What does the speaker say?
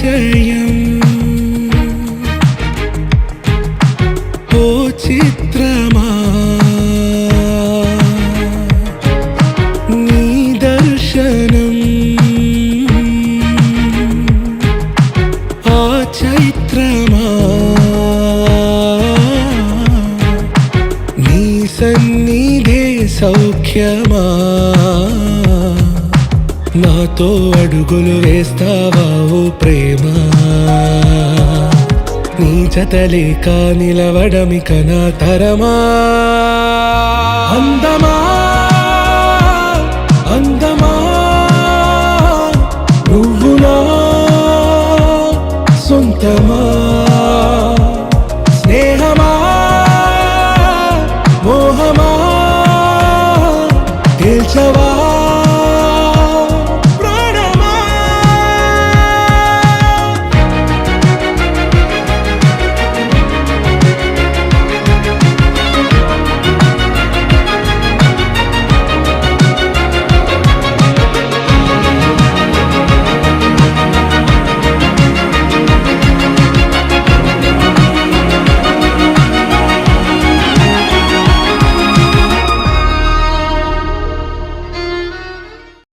ఆశయం ఓ చిత్రమా నీ దర్శనం ఆ చైత్రమా నీ సన్నిధే సౌఖ్యమా నాతో అడుగులు వేస్తావా ఓ ప్రేమ నీ జతలేక నిలవడమిక నా తరమా అందమా అందమా నువ్వు నా సొంతమా స్నేహమా మోహమా తేల్చవా